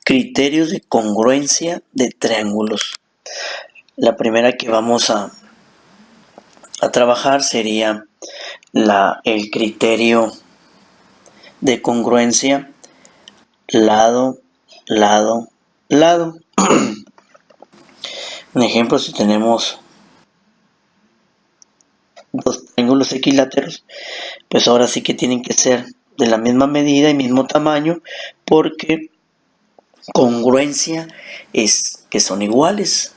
Criterios de congruencia de triángulos. La primera que vamos a trabajar sería el criterio de congruencia lado, lado, lado. Un ejemplo, si tenemos dos triángulos equiláteros, pues ahora sí que tienen que ser de la misma medida y mismo tamaño, porque congruencia es que son iguales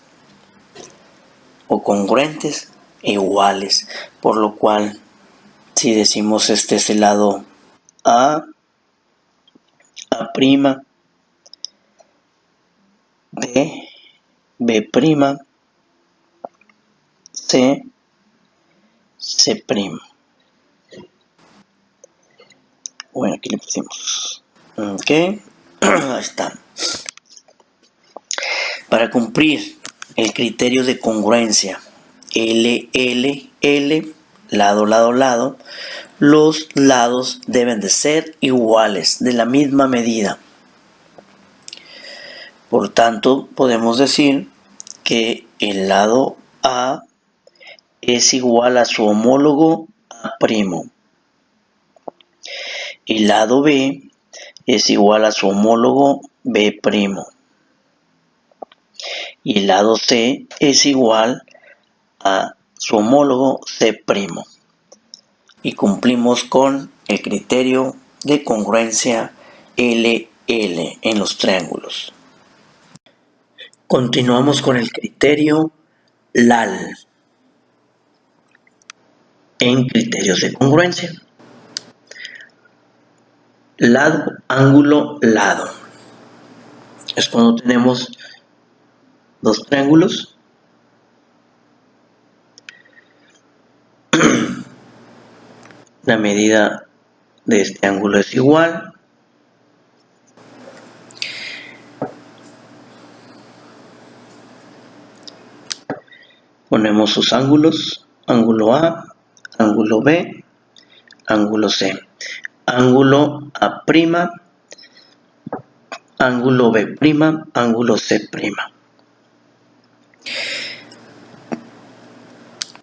o congruentes iguales, por lo cual si decimos este es el lado A, A', B, B', C, C'. Bueno, aquí le pusimos. Ok, ahí está. Para cumplir el criterio de congruencia L, L, L, lado, lado, lado, los lados deben de ser iguales, de la misma medida. Por tanto, podemos decir que el lado A es igual a su homólogo A'. El lado B es igual a su homólogo B'. Y el lado C es igual a su homólogo C'. Y cumplimos con el criterio de congruencia LL en los triángulos. Continuamos con el criterio LAL en criterios de congruencia. Lado, ángulo, lado. Es cuando tenemos dos triángulos. La medida de este ángulo es igual. Ponemos sus ángulos, ángulo A, ángulo B, ángulo C. Ángulo A', ángulo B', ángulo C'.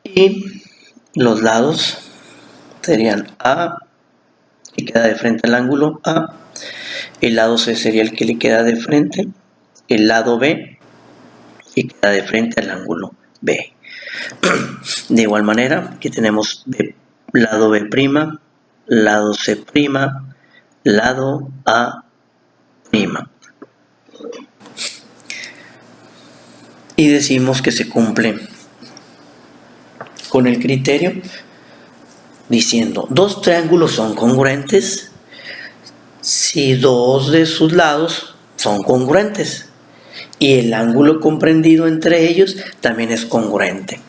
Y los lados serían A, que queda de frente al ángulo A, el lado C sería el que le queda de frente, el lado B, que queda de frente al ángulo B. De igual manera, aquí tenemos lado B', lado C', lado A'. Y decimos que se cumple con el criterio diciendo, dos triángulos son congruentes si dos de sus lados son congruentes y el ángulo comprendido entre ellos también es congruente.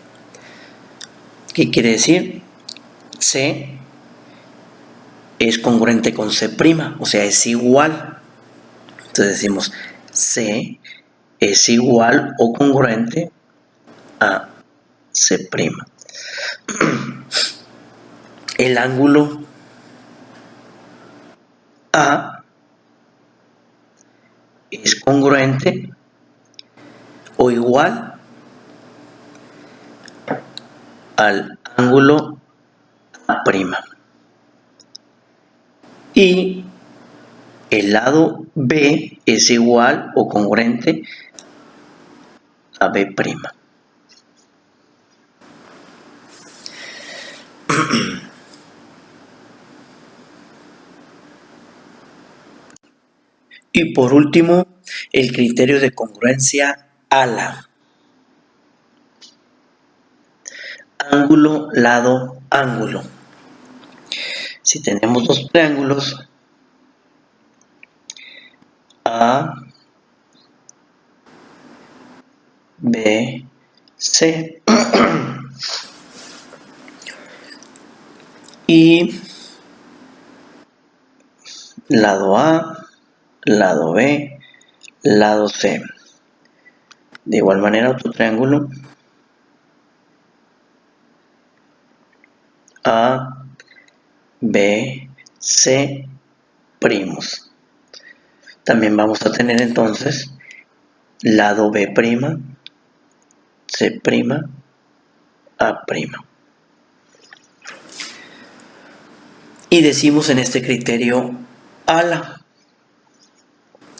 ¿Qué quiere decir? C es congruente con C', o sea, es igual. Entonces decimos C es igual o congruente a C'. El ángulo A es congruente o igual al ángulo A'. Y el lado B es igual o congruente a B'. Y por último, el criterio de congruencia ALA. Ángulo, lado, ángulo. Si tenemos dos triángulos, A, B, C, y lado A, lado B, lado C. De igual manera, otro triángulo, A, B, C, primos. también vamos a tener entonces lado B', C', A'. Y decimos en este criterio ala.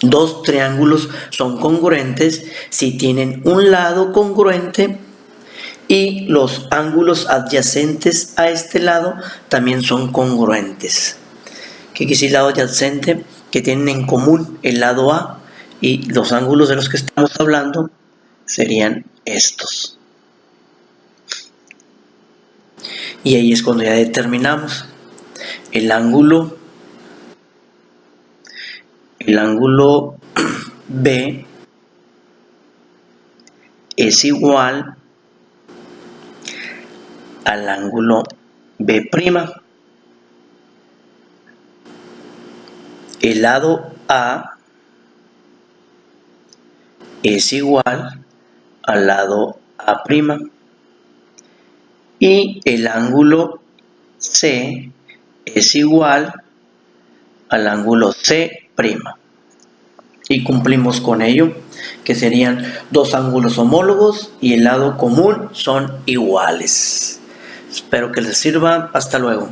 Dos triángulos son congruentes si tienen un lado congruente y los ángulos adyacentes a este lado también son congruentes. ¿Qué quiere decir lado adyacente? Que tienen en común el lado A, y los ángulos de los que estamos hablando serían estos. Y ahí es cuando ya determinamos el ángulo B es igual al ángulo B'. El lado A es igual al lado A'. Y el ángulo C es igual al ángulo C'. Y cumplimos con ello, que serían dos ángulos homólogos y el lado común son iguales. Espero que les sirva. Hasta luego.